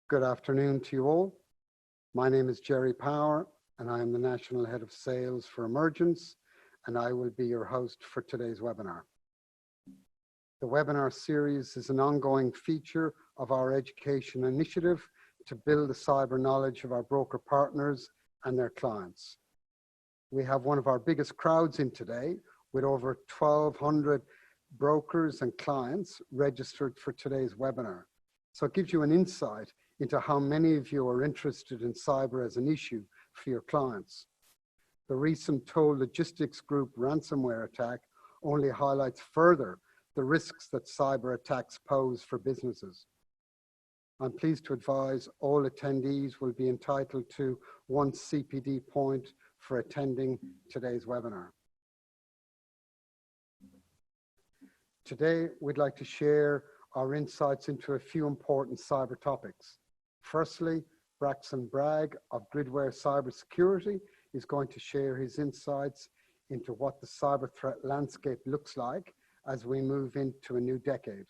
Good afternoon to you all. My name is Jerry Power, and I am the National Head of Sales for Emergence, and I will be your host for today's webinar. The webinar series is an ongoing feature of our education initiative to build the cyber knowledge of our broker partners and their clients. We have one of our biggest crowds in today, with over 1,200 brokers and clients registered for today's webinar. So it gives you an insight into how many of you are interested in cyber as an issue for your clients. The recent toll logistics group ransomware attack only highlights further the risks that cyber attacks pose for businesses. I'm pleased to advise all attendees will be entitled to 1 CPD point for attending today's webinar. Today, we'd like to share our insights into a few important cyber topics. Firstly, Braxton Bragg of Gridware Cybersecurity is going to share his insights into what the cyber threat landscape looks like as we move into a new decade.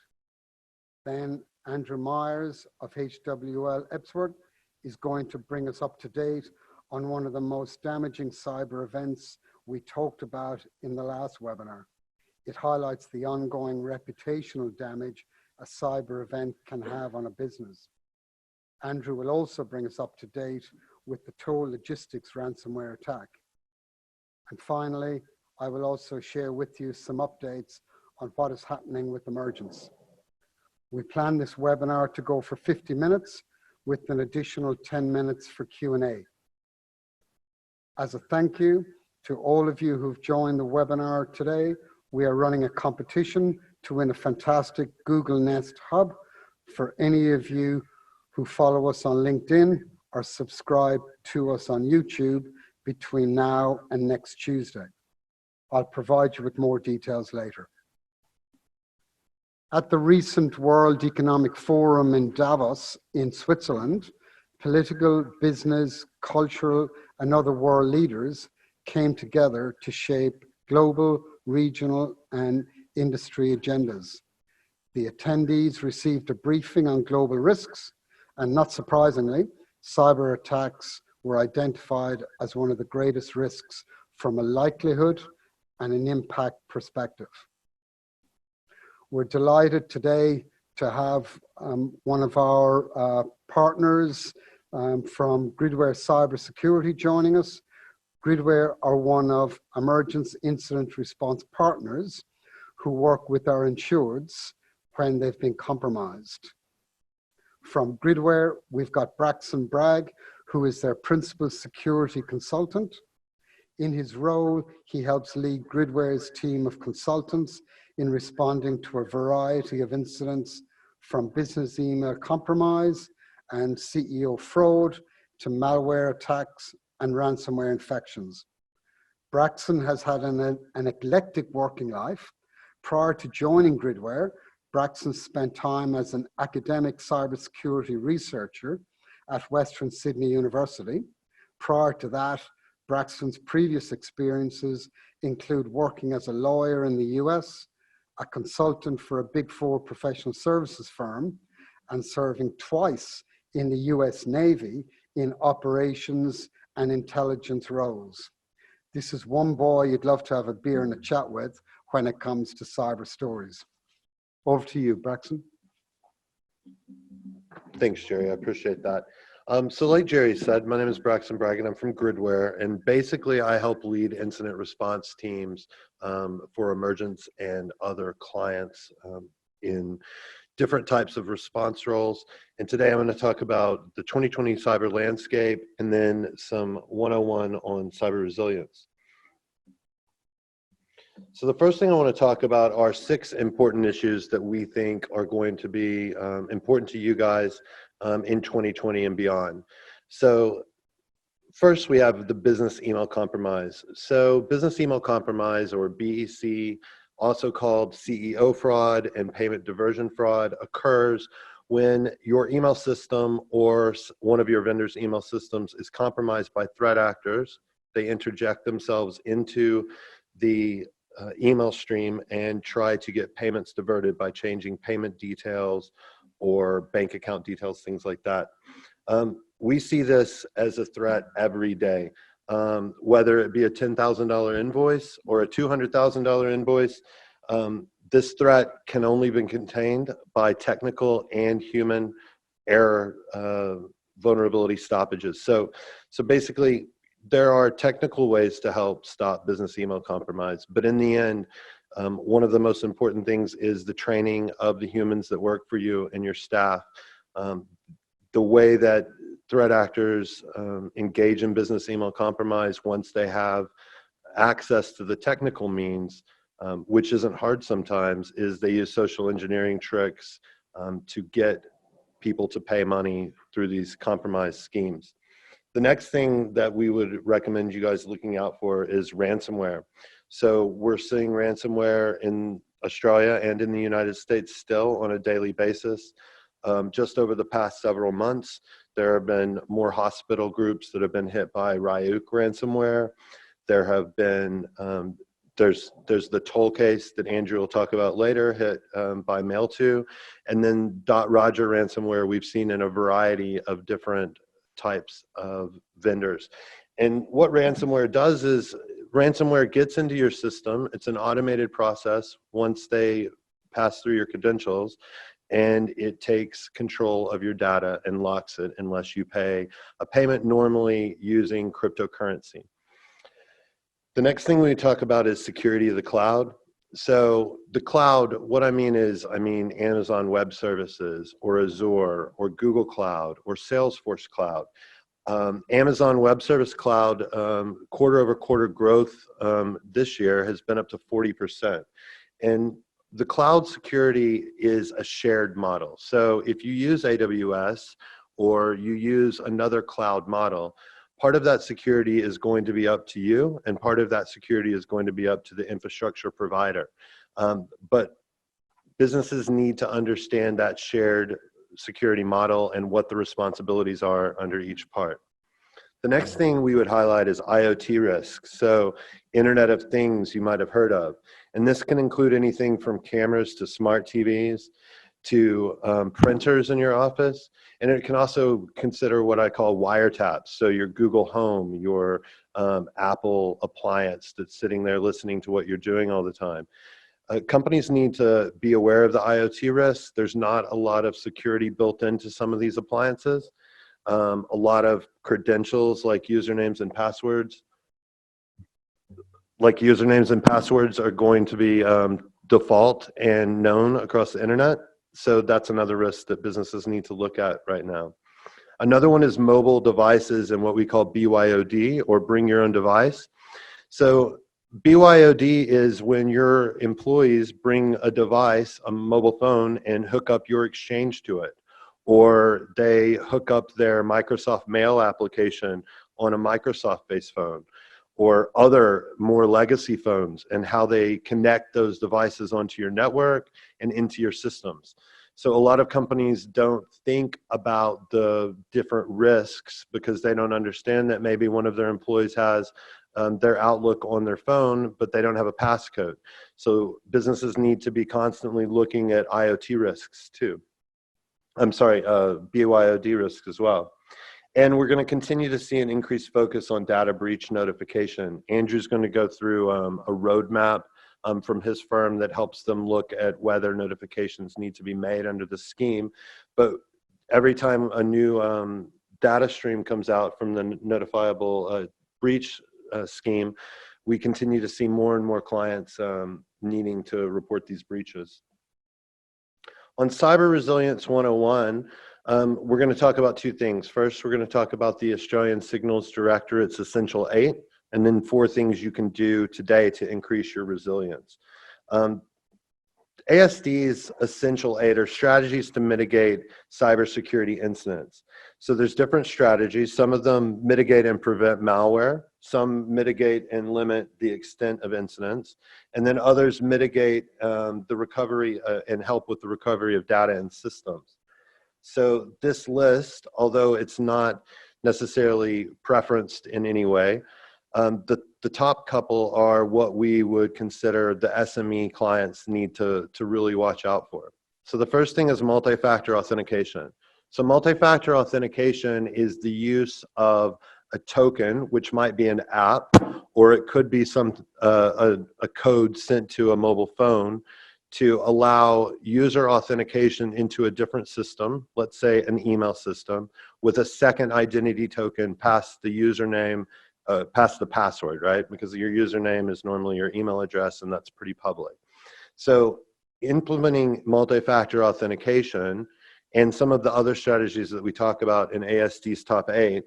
Then Andrew Myers of HWL Epsworth is going to bring us up to date on one of the most damaging cyber events we talked about in the last webinar. It highlights the ongoing reputational damage a cyber event can have on a business. Andrew will also bring us up to date with the toll logistics ransomware attack. And finally, I will also share with you some updates on what is happening with Emergence. We plan this webinar to go for 50 minutes with an additional 10 minutes for Q&A. As a thank you to all of you who've joined the webinar today, we are running a competition to win a fantastic Google Nest Hub for any of you who follow us on LinkedIn or subscribe to us on YouTube between now and next Tuesday. I'll provide you with more details later. At the recent World Economic Forum in Davos in Switzerland, political, business, cultural, and other world leaders came together to shape global, regional, and industry agendas. The attendees received a briefing on global risks, and not surprisingly, cyber attacks were identified as one of the greatest risks from a likelihood and an impact perspective. We're delighted today to have one of our partners from Gridware Cybersecurity joining us. Gridware are one of Emergence incident response partners who work with our insureds when they've been compromised. From Gridware, we've got Braxton Bragg, who is their principal security consultant. In his role, he helps lead Gridware's team of consultants in responding to a variety of incidents, from business email compromise and CEO fraud to malware attacks and ransomware infections. Braxton has had an eclectic working life. Prior to joining Gridware, Braxton spent time as an academic cybersecurity researcher at Western Sydney University. Prior to that, Braxton's previous experiences include working as a lawyer in the US, a consultant for a Big Four professional services firm, and serving twice in the US Navy in operations and intelligence roles. This is one boy you'd love to have a beer and a chat with when it comes to cyber stories. Over to you, Braxton. Thanks, Jerry. I appreciate that. So like Jerry said, my name is Braxton Bragg, and I'm from Gridware, and basically I help lead incident response teams for Emergence and other clients in different types of response roles. And today I'm going to talk about the 2020 cyber landscape and then some 101 on cyber resilience. So the first thing I want to talk about are 6 important issues that we think are going to be important to you guys in 2020 and beyond. So first, we have the business email compromise. So business email compromise, or BEC, also called CEO fraud and payment diversion fraud, occurs when your email system or one of your vendor's email systems is compromised by threat actors. They interject themselves into the email stream and try to get payments diverted by changing payment details or bank account details, things like that. We see this as a threat every day, whether it be a $10,000 invoice or a $200,000 invoice. This threat can only be contained by technical and human error vulnerability stoppages. So basically, there are technical ways to help stop business email compromise, but in the end, one of the most important things is the training of the humans that work for you and your staff. The way that threat actors engage in business email compromise once they have access to the technical means, which isn't hard sometimes, is they use social engineering tricks to get people to pay money through these compromise schemes. The next thing that we would recommend you guys looking out for is ransomware. So we're seeing ransomware in Australia and in the United States still on a daily basis. Just over the past several months, there have been more hospital groups that have been hit by Ryuk ransomware. There have been, there's the toll case that Andrew will talk about later, hit by Mail2, and then .Roger ransomware we've seen in a variety of different types of vendors. And what ransomware does is ransomware gets into your system. It's an automated process once they pass through your credentials, and it takes control of your data and locks it unless you pay a payment normally using cryptocurrency. The next thing we talk about is security of the cloud. So the cloud, what I mean is, Amazon Web Services or Azure or Google Cloud or Salesforce Cloud. Amazon Web Service Cloud quarter over quarter growth this year has been up to 40%. And the cloud security is a shared model. So if you use AWS or you use another cloud model, part of that security is going to be up to you, and part of that security is going to be up to the infrastructure provider. But businesses need to understand that shared security model and what the responsibilities are under each part. The next thing we would highlight is IoT risks. So Internet of Things you might have heard of. And this can include anything from cameras to smart TVs to printers in your office. And it can also consider what I call wiretaps. So your Google Home, your Apple appliance that's sitting there listening to what you're doing all the time. Companies need to be aware of the IoT risks. There's not a lot of security built into some of these appliances. A lot of credentials like usernames and passwords are going to be default and known across the internet. So that's another risk that businesses need to look at right now. Another one is mobile devices and what we call BYOD, or bring your own device. So BYOD is when your employees bring a device, a mobile phone, and hook up your Exchange to it. Or they hook up their Microsoft Mail application on a Microsoft-based phone, or other more legacy phones, and how they connect those devices onto your network and into your systems. So a lot of companies don't think about the different risks because they don't understand that maybe one of their employees has their Outlook on their phone, but they don't have a passcode. So businesses need to be constantly looking at IoT risks too. BYOD risks as well. And we're going to continue to see an increased focus on data breach notification. Andrew's going to go through a roadmap from his firm that helps them look at whether notifications need to be made under the scheme. But every time a new data stream comes out from the notifiable breach scheme, we continue to see more and more clients needing to report these breaches. On Cyber Resilience 101, we're going to talk about two things. First, we're going to talk about the Australian Signals Directorate's Essential 8, and then 4 things you can do today to increase your resilience. ASD's Essential 8 are strategies to mitigate cybersecurity incidents. So there's different strategies. Some of them mitigate and prevent malware. Some mitigate and limit the extent of incidents. And then others mitigate the recovery and help with the recovery of data and systems. So this list, although it's not necessarily preferenced in any way, the top couple are what we would consider the SME clients need to really watch out for. So the first thing is multi-factor authentication. So multi-factor authentication is the use of a token, which might be an app, or it could be a code sent to a mobile phone to allow user authentication into a different system, let's say an email system, with a second identity token past the username, past the password, right? Because your username is normally your email address, and that's pretty public. So implementing multi-factor authentication and some of the other strategies that we talk about in ASD's top 8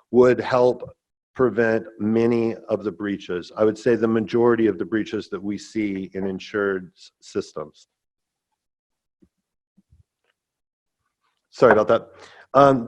would help prevent many of the breaches. I would say the majority of the breaches that we see in insured systems. Sorry about that.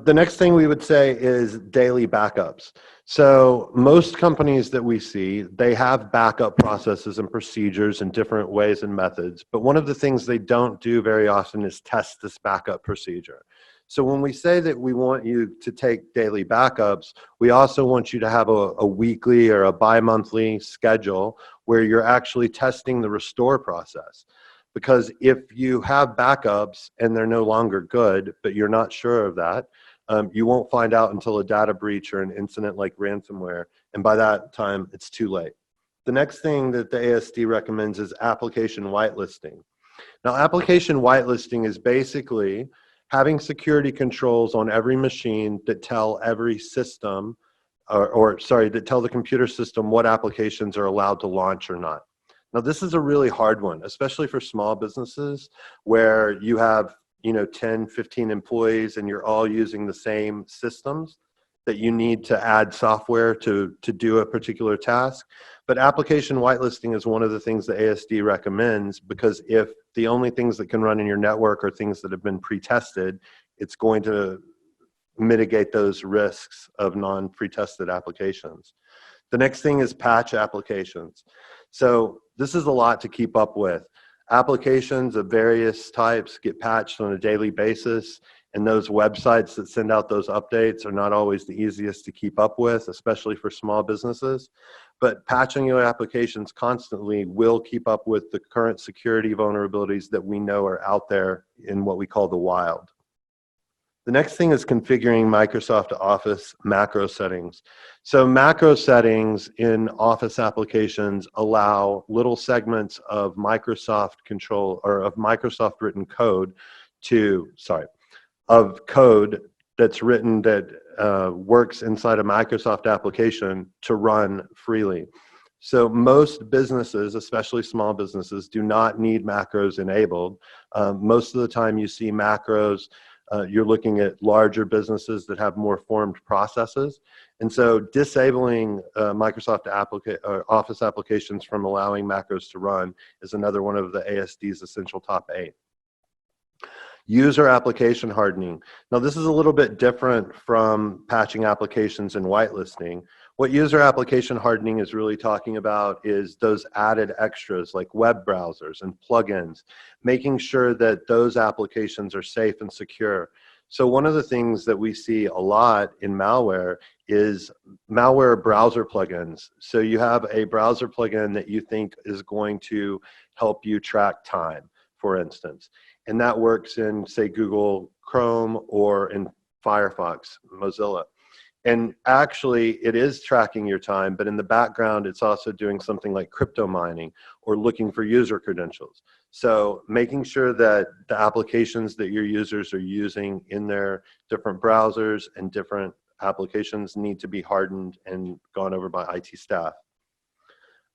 The next thing we would say is daily backups. So most companies that we see, they have backup processes and procedures in different ways and methods, but one of the things they don't do very often is test this backup procedure. So when we say that we want you to take daily backups, we also want you to have a weekly or a bi-monthly schedule where you're actually testing the restore process. Because if you have backups and they're no longer good, but you're not sure of that, you won't find out until a data breach or an incident like ransomware. And by that time, it's too late. The next thing that the ASD recommends is application whitelisting. Now, application whitelisting is basically having security controls on every machine that tell every system, that tell the computer system what applications are allowed to launch or not. Now, this is a really hard one, especially for small businesses where you have 10, 15 employees and you're all using the same systems that you need to add software to do a particular task. But application whitelisting is one of the things that ASD recommends, because if the only things that can run in your network are things that have been pre-tested, it's going to mitigate those risks of non-pre-tested applications. The next thing is patch applications. So this is a lot to keep up with. Applications of various types get patched on a daily basis, and those websites that send out those updates are not always the easiest to keep up with, especially for small businesses. But patching your applications constantly will keep up with the current security vulnerabilities that we know are out there in what we call the wild. The next thing is configuring Microsoft Office macro settings. So macro settings in Office applications allow little segments of Microsoft control, or of Microsoft written code of code that's written that works inside a Microsoft application to run freely. So most businesses, especially small businesses, do not need macros enabled. Most of the time you see macros, you're looking at larger businesses that have more formed processes. And so disabling Microsoft Office applications from allowing macros to run is another one of the ASD's essential top 8. User application hardening. Now, this is a little bit different from patching applications and whitelisting. What user application hardening is really talking about is those added extras like web browsers and plugins, making sure that those applications are safe and secure. So one of the things that we see a lot in malware is malware browser plugins. So you have a browser plugin that you think is going to help you track time, for instance. And that works in, say, Google Chrome or in Firefox, Mozilla. And actually, it is tracking your time, but in the background, it's also doing something like crypto mining or looking for user credentials. So making sure that the applications that your users are using in their different browsers and different applications need to be hardened and gone over by IT staff.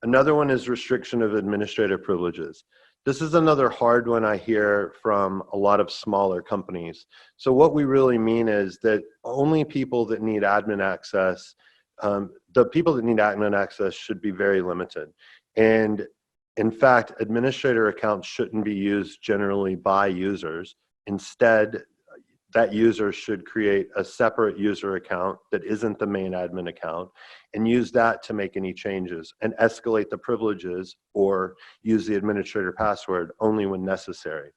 Another one is restriction of administrative privileges. This is another hard one I hear from a lot of smaller companies. So what we really mean is that only people that need admin access, the people that need admin access should be very limited. And in fact, administrator accounts shouldn't be used generally by users. Instead, that user should create a separate user account that isn't the main admin account and use that to make any changes and escalate the privileges or use the administrator password only when necessary.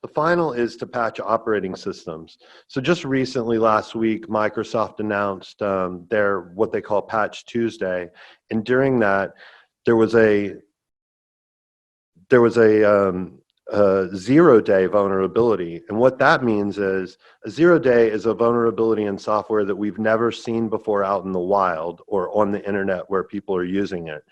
The final is to patch operating systems. So just recently, last week, Microsoft announced their what they call Patch Tuesday, and during that, there was a zero-day vulnerability. And what that means is a zero-day is a vulnerability in software that we've never seen before out in the wild or on the internet where people are using it.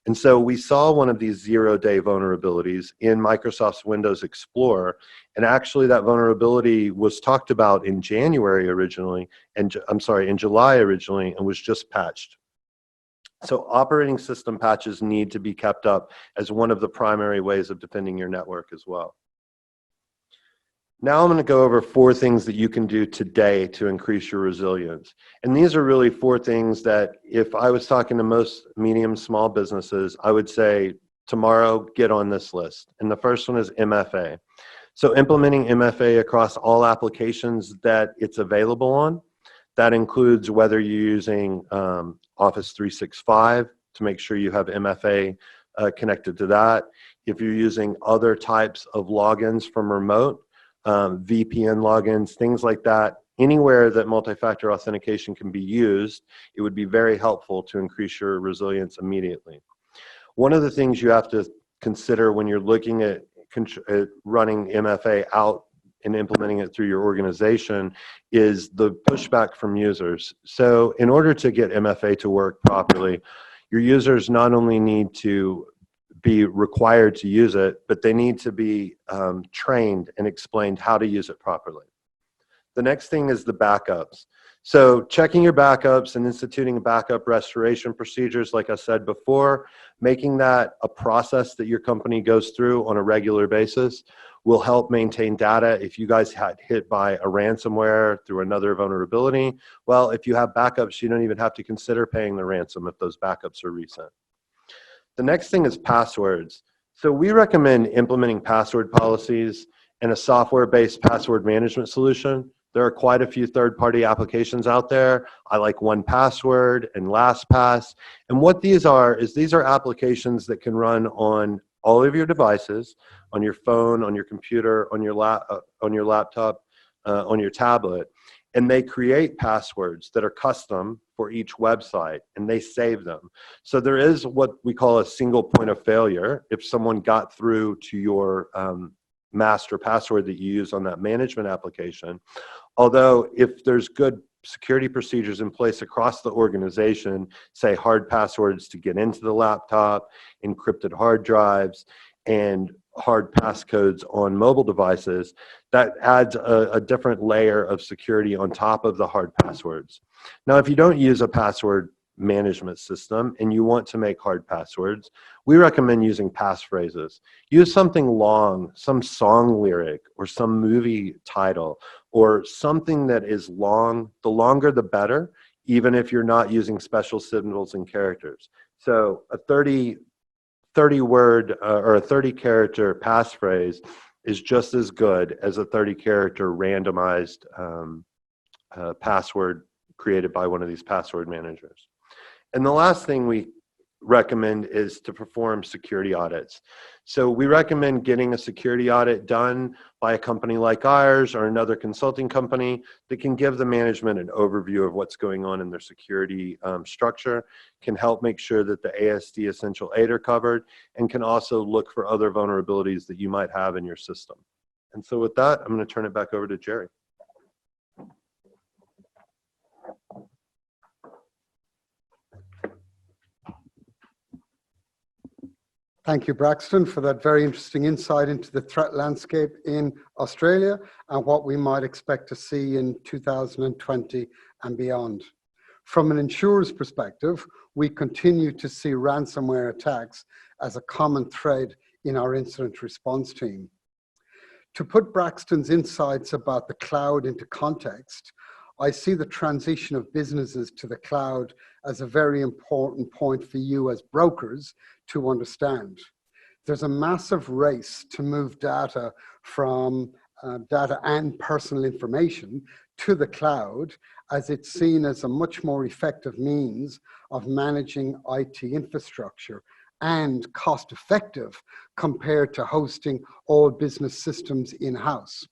And so we saw one of these zero-day vulnerabilities in Microsoft's Windows Explorer, and actually that vulnerability was talked about in January originally, and I'm sorry, in July originally, and was just patched. So operating system patches need to be kept up as one of the primary ways of defending your network as well. Now I'm going to go over 4 things that you can do today to increase your resilience. And these are really 4 things that if I was talking to most medium, small businesses, I would say tomorrow, get on this list. And the first one is MFA. So implementing MFA across all applications that it's available on. That includes whether you're using Office 365 to make sure you have MFA connected to that. If you're using other types of logins from remote, VPN logins, things like that, anywhere that multi-factor authentication can be used, it would be very helpful to increase your resilience immediately. One of the things you have to consider when you're looking at running MFA out and implementing it through your organization is the pushback from users. So in order to get MFA to work properly, your users not only need to be required to use it, but they need to be trained and explained how to use it properly. The next thing is the backups. So checking your backups and instituting backup restoration procedures, like I said before, making that a process that your company goes through on a regular basis will help maintain data. If you guys had hit by a ransomware through another vulnerability, well, if you have backups, you don't even have to consider paying the ransom if those backups are recent. The next thing is passwords. So we recommend implementing password policies and a software-based password management solution. There are quite a few third-party applications out there. I like 1Password and LastPass. And what these are is these are applications that can run on all of your devices, on your phone, on your computer, on your laptop, on your tablet. And they create passwords that are custom for each website, and they save them. So there is what we call a single point of failure. If someone got through to your master password that you use on that management application, although if there's good security procedures in place across the organization, say hard passwords to get into the laptop, encrypted hard drives, and hard passcodes on mobile devices, that adds a different layer of security on top of the hard passwords. Now, if you don't use a password management system and you want to make hard passwords, we recommend using passphrases. Use something long, some song lyric or some movie title or something that is long. The longer the better, even if you're not using special symbols and characters. So a 30-word or a 30-character passphrase is just as good as a 30-character randomized password created by one of these password managers. And the last thing we recommend is to perform security audits. So we recommend getting a security audit done by a company like ours or another consulting company that can give the management an overview of what's going on in their security structure, can help make sure that the ASD Essential 8 are covered, and can also look for other vulnerabilities that you might have in your system. And so with that, I'm going to turn it back over to Jerry. Thank you, Braxton, for that very interesting insight into the threat landscape in Australia and what we might expect to see in 2020 and beyond. From an insurer's perspective, we continue to see ransomware attacks as a common thread in our incident response team. To put Braxton's insights about the cloud into context, I see the transition of businesses to the cloud as a very important point for you as brokers to understand. There's a massive race to move data from data and personal information to the cloud, as it's seen as a much more effective means of managing IT infrastructure and cost effective compared to hosting all business systems in-house.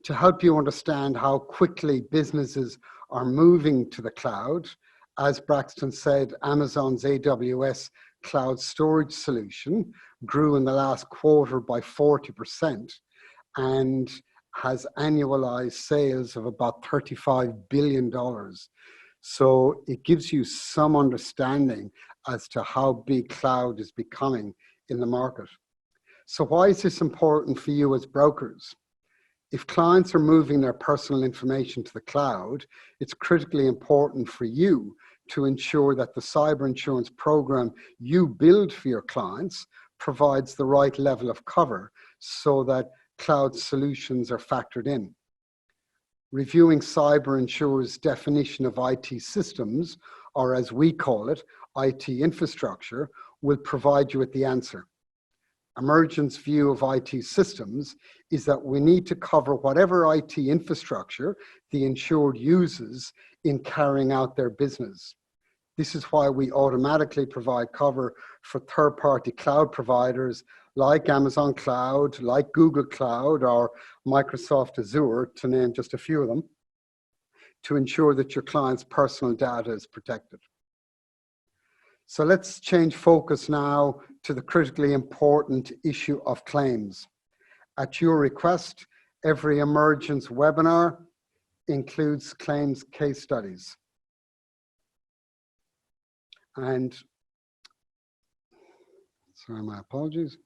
To help you understand how quickly businesses are moving to the cloud, as Braxton said, Amazon's AWS cloud storage solution grew in the last quarter by 40% and has annualized sales of about $35 billion. So it gives you some understanding as to how big cloud is becoming in the market. So why is this important for you as brokers? If clients are moving their personal information to the cloud, it's critically important for you to ensure that the cyber insurance program you build for your clients provides the right level of cover so that cloud solutions are factored in. Reviewing cyber insurers' definition of IT systems, or as we call it, IT infrastructure, will provide you with the answer. Emergence view of IT systems is that we need to cover whatever IT infrastructure the insured uses in carrying out their business. This is why we automatically provide cover for third-party cloud providers like Amazon Cloud, like Google Cloud, or Microsoft Azure, to name just a few of them, to ensure that your client's personal data is protected. So let's change focus now to the critically important issue of claims. At your request, every Emergence webinar includes claims case studies. And, sorry, my apologies.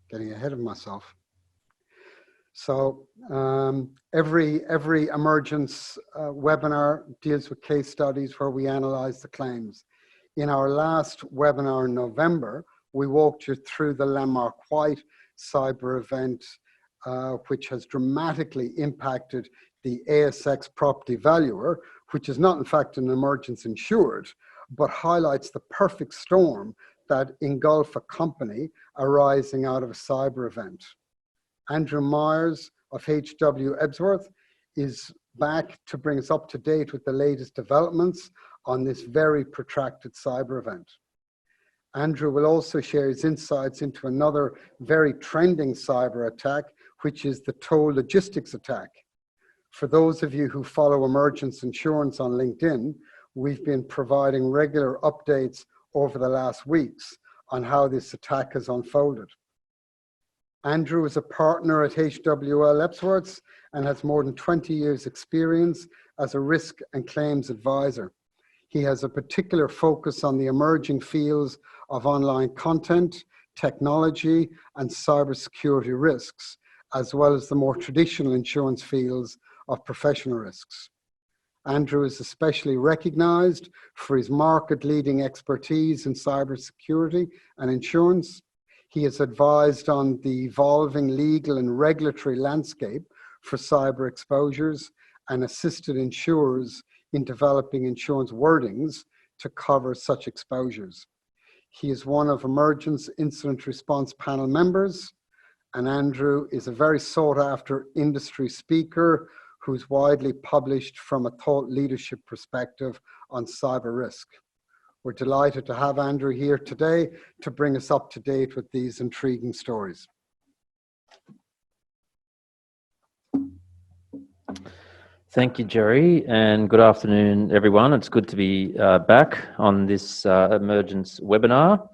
Getting ahead of myself. So every Emergence webinar deals with case studies where we analyze the claims. In our last webinar in November, we walked you through the landmark White cyber event, which has dramatically impacted the ASX property valuer, which is not in fact an Emergence insured, but highlights the perfect storm that engulfed a company arising out of a cyber event. Andrew Myers of HW Ebsworth is back to bring us up to date with the latest developments on this very protracted cyber event. Andrew will also share his insights into another very trending cyber attack, which is the toll logistics attack. For those of you who follow Emergence Insurance on LinkedIn, we've been providing regular updates over the last weeks on how this attack has unfolded. Andrew is a partner at HWL Ebsworth and has more than 20 years experience as a risk and claims advisor. He has a particular focus on the emerging fields of online content, technology, and cybersecurity risks, as well as the more traditional insurance fields of professional risks. Andrew is especially recognized for his market-leading expertise in cybersecurity and insurance. He has advised on the evolving legal and regulatory landscape for cyber exposures and assisted insurers in developing insurance wordings to cover such exposures. He is one of Emergence Incident Response Panel members, and Andrew is a very sought-after industry speaker who's widely published from a thought leadership perspective on cyber risk. We're delighted to have Andrew here today to bring us up to date with these intriguing stories. Thank you, Jerry, and good afternoon, everyone. It's good to be back on this Emergence webinar.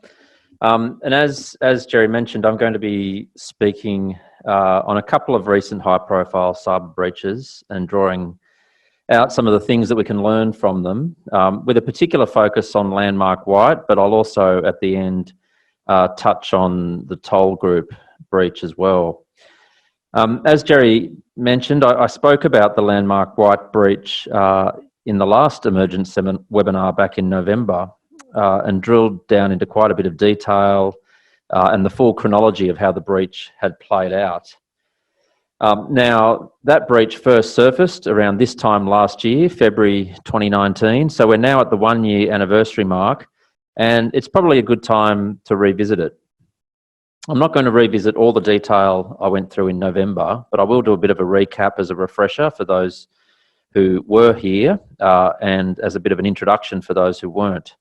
And as Jerry mentioned, I'm going to be speaking on a couple of recent high-profile cyber breaches and drawing out some of the things that we can learn from them, with a particular focus on Landmark White, but I'll also at the end touch on the Toll Group breach as well. As Jerry mentioned, I spoke about the Landmark White breach in the last Emergence webinar back in November and drilled down into quite a bit of detail and the full chronology of how the breach had played out. Now, that breach first surfaced around this time last year, February 2019, so we're now at the 1-year anniversary mark, and it's probably a good time to revisit it. I'm not going to revisit all the detail I went through in November, but I will do a bit of a recap as a refresher for those who were here and as a bit of an introduction for those who weren't.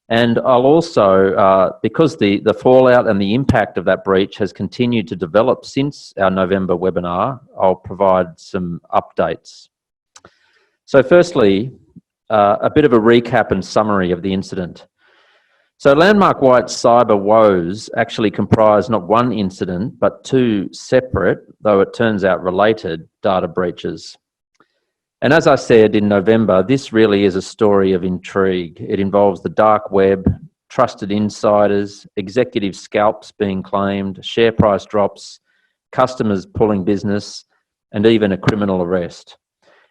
And I'll also, because the fallout and the impact of that breach has continued to develop since our November webinar, I'll provide some updates. So firstly, a bit of a recap and summary of the incident. So Landmark White's cyber woes actually comprise not one incident, but two separate, though it turns out related, data breaches. And as I said in November, this really is a story of intrigue. It involves the dark web, trusted insiders, executive scalps being claimed, share price drops, customers pulling business, and even a criminal arrest.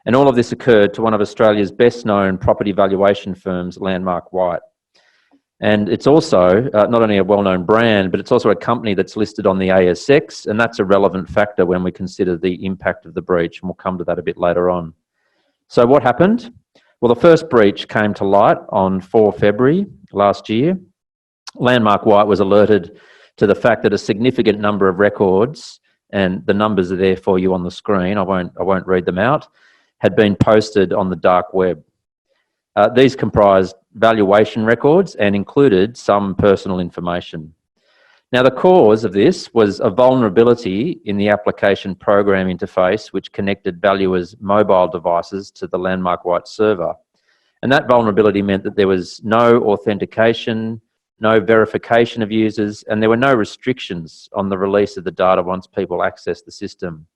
And all of this occurred to one of Australia's best-known property valuation firms, Landmark White. And it's also not only a well-known brand, but it's also a company that's listed on the ASX, and that's a relevant factor when we consider the impact of the breach, and we'll come to that a bit later on. So what happened? Well, the first breach came to light on 4 February last year. Landmark White was alerted to the fact that a significant number of records, and the numbers are there for you on the screen, I won't read them out, had been posted on the dark web. These comprised valuation records and included some personal information. Now, the cause of this was a vulnerability in the application program interface, which connected valuers' mobile devices to the Landmark White server. And that vulnerability meant that there was no authentication, no verification of users, and there were no restrictions on the release of the data once people accessed the system.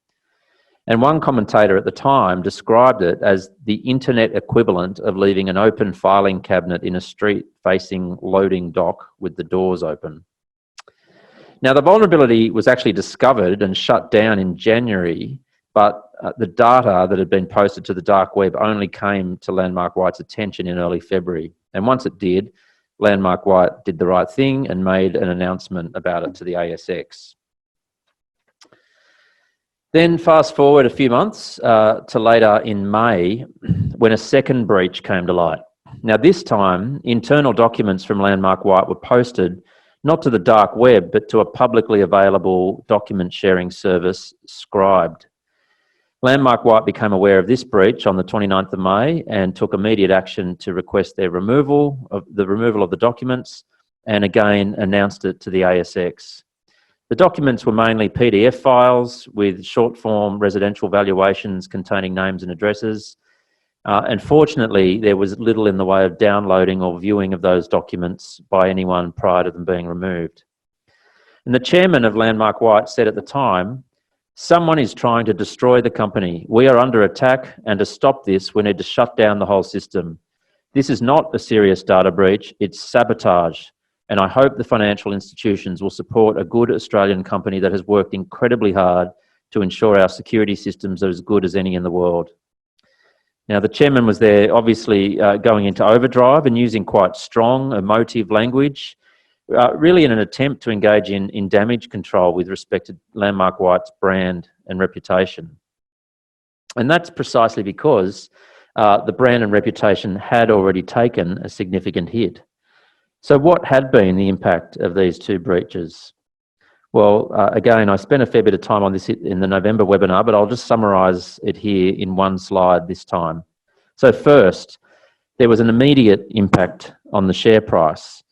And one commentator at the time described it as the internet equivalent of leaving an open filing cabinet in a street-facing loading dock with the doors open. Now, the vulnerability was actually discovered and shut down in January, but the data that had been posted to the dark web only came to Landmark White's attention in early February. And once it did, Landmark White did the right thing and made an announcement about it to the ASX. Then fast forward a few months to later in May, when a second breach came to light. Now, this time, internal documents from Landmark White were posted not to the dark web, but to a publicly available document sharing service, Scribed. Landmark White became aware of this breach on the 29th of May and took immediate action to request their removal of the documents, and again announced it to the ASX. The documents were mainly PDF files with short-form residential valuations containing names and addresses. And fortunately, there was little in the way of downloading or viewing of those documents by anyone prior to them being removed. And the chairman of Landmark White said at the time, "Someone is trying to destroy the company. We are under attack, and to stop this, we need to shut down the whole system. This is not a serious data breach, it's sabotage. And I hope the financial institutions will support a good Australian company that has worked incredibly hard to ensure our security systems are as good as any in the world." Now, the chairman was there obviously going into overdrive and using quite strong, emotive language, really in an attempt to engage in damage control with respect to Landmark White's brand and reputation. And that's precisely because the brand and reputation had already taken a significant hit. So what had been the impact of these two breaches? Well, again, I spent a fair bit of time on this in the November webinar, but I'll just summarise it here in one slide this time. So first, there was an immediate impact on the share price.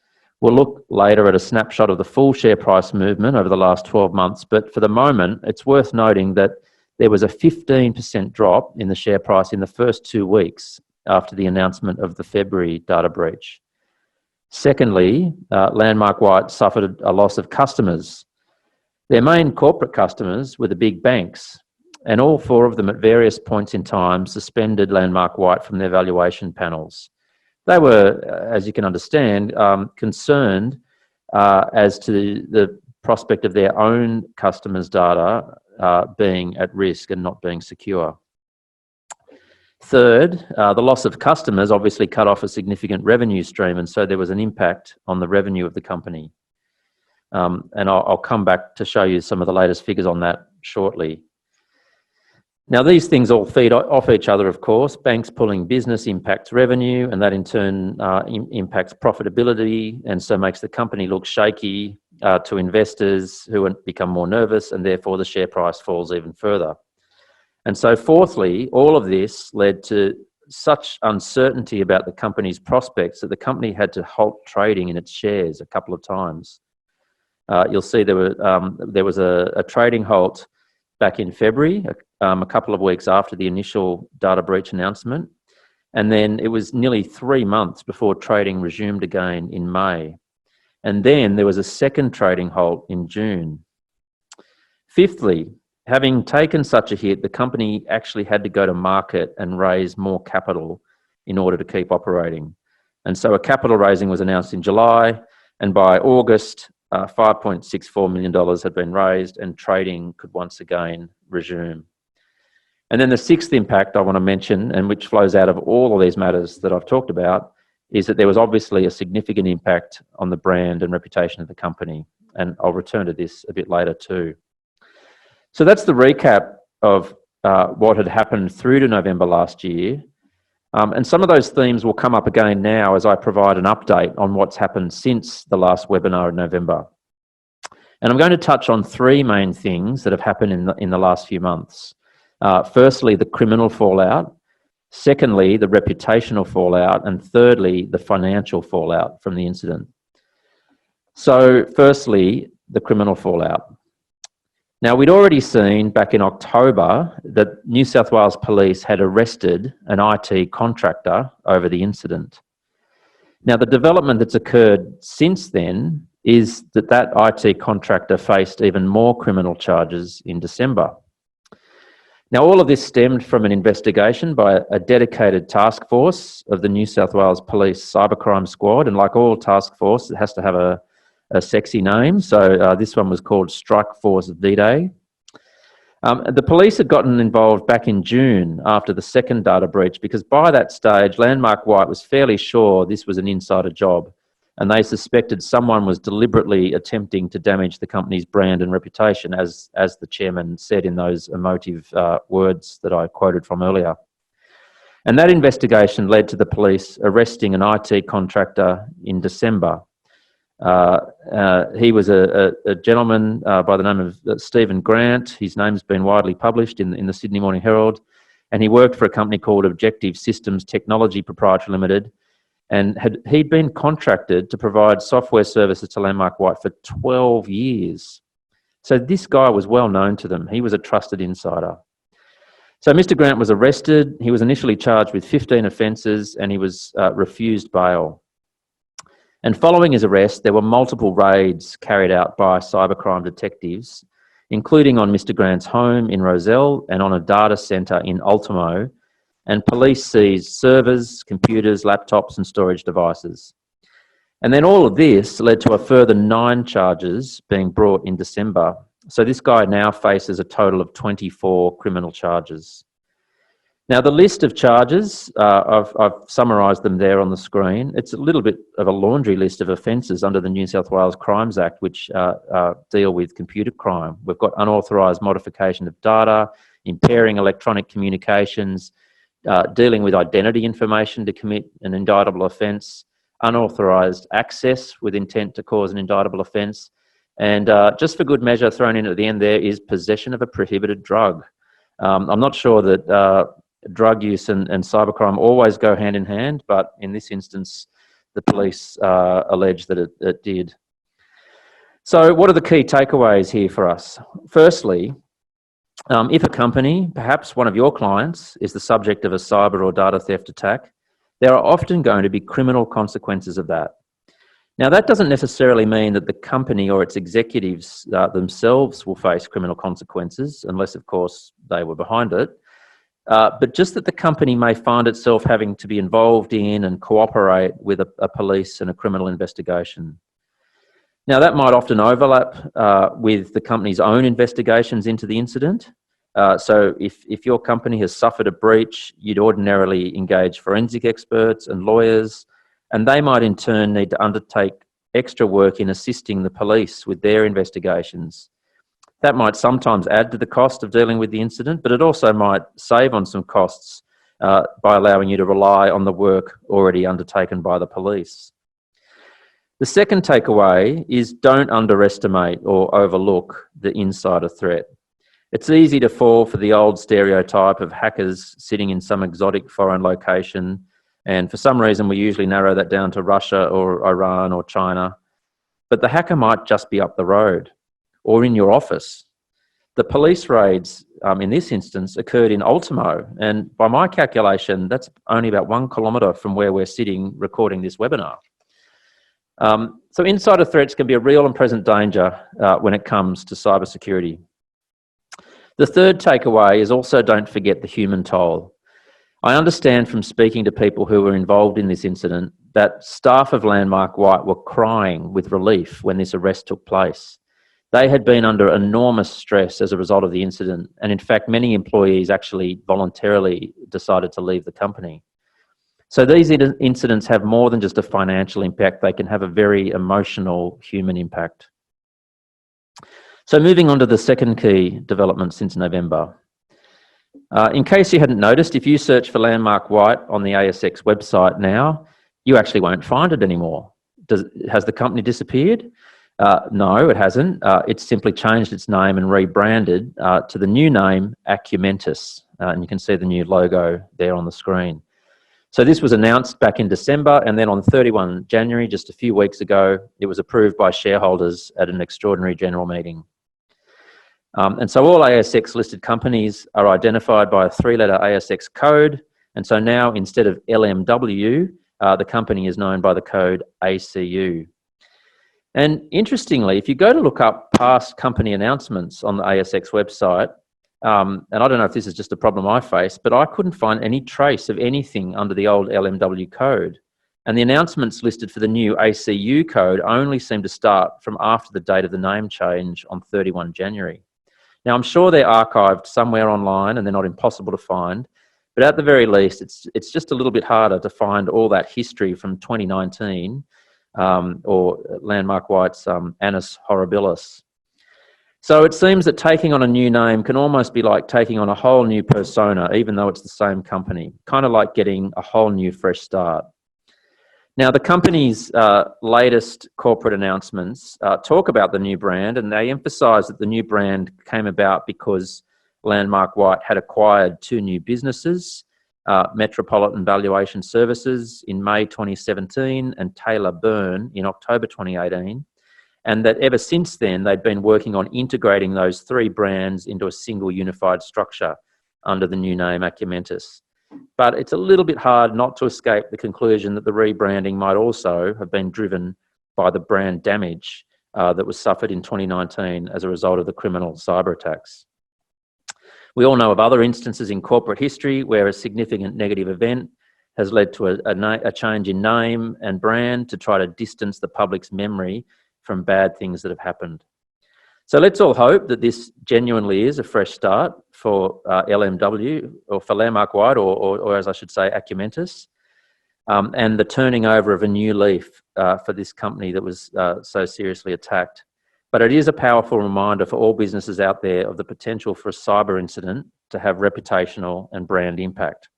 We'll look later at a snapshot of the full share price movement over the last 12 months, but for the moment, it's worth noting that there was a 15% drop in the share price in the first 2 weeks after the announcement of the February data breach. Secondly, Landmark White suffered a loss of customers. Their main corporate customers were the big banks, and all 4 of them at various points in time suspended Landmark White from their valuation panels. They were, as you can understand, concerned as to the prospect of their own customers' data being at risk and not being secure. Third, the loss of customers obviously cut off a significant revenue stream, and so there was an impact on the revenue of the company. And I'll come back to show you some of the latest figures on that shortly. Now, these things all feed off each other, of course. Banks pulling business impacts revenue, and that in turn impacts profitability, and so makes the company look shaky to investors who become more nervous, and therefore the share price falls even further. And so fourthly, all of this led to such uncertainty about the company's prospects that the company had to halt trading in its shares a couple of times. You'll see there was a trading halt back in February, a couple of weeks after the initial data breach announcement. And then it was nearly 3 months before trading resumed again in May. And then there was a second trading halt in June. Fifthly, having taken such a hit, the company actually had to go to market and raise more capital in order to keep operating. And so a capital raising was announced in July, and by August, $5.64 million had been raised and trading could once again resume. And then the sixth impact I want to mention, and which flows out of all of these matters that I've talked about, is that there was obviously a significant impact on the brand and reputation of the company. And I'll return to this a bit later too. So that's the recap of what had happened through to November last year. And some of those themes will come up again now as I provide an update on what's happened since the last webinar in November. And I'm going to touch on three main things that have happened in the last few months. Firstly, the criminal fallout. Secondly, the reputational fallout. And thirdly, the financial fallout from the incident. So firstly, the criminal fallout. Now, we'd already seen back in October that New South Wales Police had arrested an IT contractor over the incident. Now, the development that's occurred since then is that IT contractor faced even more criminal charges in December. Now, all of this stemmed from an investigation by a dedicated task force of the New South Wales Police Cybercrime Squad, and like all task force, it has to have a sexy name. So this one was called Strike Force D-Day. The police had gotten involved back in June after the second data breach because by that stage, Landmark White was fairly sure this was an insider job, and they suspected someone was deliberately attempting to damage the company's brand and reputation, as the chairman said in those emotive words that I quoted from earlier. And that investigation led to the police arresting an IT contractor in December. He was a gentleman by the name of Stephen Grant. His name's been widely published in the Sydney Morning Herald, and he worked for a company called Objective Systems Technology Proprietary Limited, and he'd been contracted to provide software services to Landmark White for 12 years. So this guy was well known to them. He was a trusted insider. So Mr. Grant was arrested. He was initially charged with 15 offences, and he was refused bail. And following his arrest, there were multiple raids carried out by cybercrime detectives, including on Mr. Grant's home in Rozelle and on a data centre in Ultimo, and police seized servers, computers, laptops and storage devices. And then all of this led to a further 9 charges being brought in December. So this guy now faces a total of 24 criminal charges. Now, the list of charges, I've summarised them there on the screen. It's a little bit of a laundry list of offences under the New South Wales Crimes Act, which deal with computer crime. We've got unauthorised modification of data, impairing electronic communications, dealing with identity information to commit an indictable offence, unauthorised access with intent to cause an indictable offence, and just for good measure, thrown in at the end there is possession of a prohibited drug. I'm not sure that drug use and cybercrime always go hand in hand, but in this instance, the police allege that it did. So what are the key takeaways here for us? Firstly, if a company, perhaps one of your clients, is the subject of a cyber or data theft attack, there are often going to be criminal consequences of that. Now, that doesn't necessarily mean that the company or its executives themselves will face criminal consequences, unless, of course, they were behind it. But just that the company may find itself having to be involved in and cooperate with a police and a criminal investigation. Now, that might often overlap with the company's own investigations into the incident. So if your company has suffered a breach, you'd ordinarily engage forensic experts and lawyers, and they might in turn need to undertake extra work in assisting the police with their investigations. That might sometimes add to the cost of dealing with the incident, but it also might save on some costs by allowing you to rely on the work already undertaken by the police. The second takeaway is don't underestimate or overlook the insider threat. It's easy to fall for the old stereotype of hackers sitting in some exotic foreign location, and for some reason we usually narrow that down to Russia or Iran or China. But the hacker might just be up the road or in your office. The police raids in this instance, occurred in Ultimo. And by my calculation, that's only about 1 kilometre from where we're sitting recording this webinar. So insider threats can be a real and present danger when it comes to cybersecurity. The third takeaway is also don't forget the human toll. I understand from speaking to people who were involved in this incident that staff of Landmark White were crying with relief when this arrest took place. They had been under enormous stress as a result of the incident, and in fact, many employees actually voluntarily decided to leave the company. So these incidents have more than just a financial impact, they can have a very emotional human impact. So moving on to the second key development since November. In case you hadn't noticed, if you search for Landmark White on the ASX website now, you actually won't find it anymore. Has the company disappeared? No, it hasn't. It's simply changed its name and rebranded to the new name Acumentus. And you can see the new logo there on the screen. So this was announced back in December, and then on 31 January, just a few weeks ago, it was approved by shareholders at an extraordinary general meeting. And so all ASX listed companies are identified by a 3-letter ASX code. And so now instead of LMW, the company is known by the code ACU. And interestingly, if you go to look up past company announcements on the ASX website, and I don't know if this is just a problem I face, but I couldn't find any trace of anything under the old LMW code. And the announcements listed for the new ACU code only seem to start from after the date of the name change on 31 January. Now, I'm sure they're archived somewhere online and they're not impossible to find, but at the very least, it's just a little bit harder to find all that history from 2019 or Landmark White's Annus Horribilis. So it seems that taking on a new name can almost be like taking on a whole new persona, even though it's the same company, kind of like getting a whole new fresh start. Now, the company's latest corporate announcements talk about the new brand, and they emphasise that the new brand came about because Landmark White had acquired 2 new businesses, Metropolitan Valuation Services in May 2017 and Taylor Byrne in October 2018, and that ever since then they'd been working on integrating those 3 brands into a single unified structure under the new name Acumentus. But it's a little bit hard not to escape the conclusion that the rebranding might also have been driven by the brand damage that was suffered in 2019 as a result of the criminal cyber attacks. We all know of other instances in corporate history where a significant negative event has led to a change in name and brand to try to distance the public's memory from bad things that have happened. So let's all hope that this genuinely is a fresh start for LMW, or for Landmark White, or as I should say, Acumentus, and the turning over of a new leaf for this company that was so seriously attacked. But it is a powerful reminder for all businesses out there of the potential for a cyber incident to have reputational and brand impact.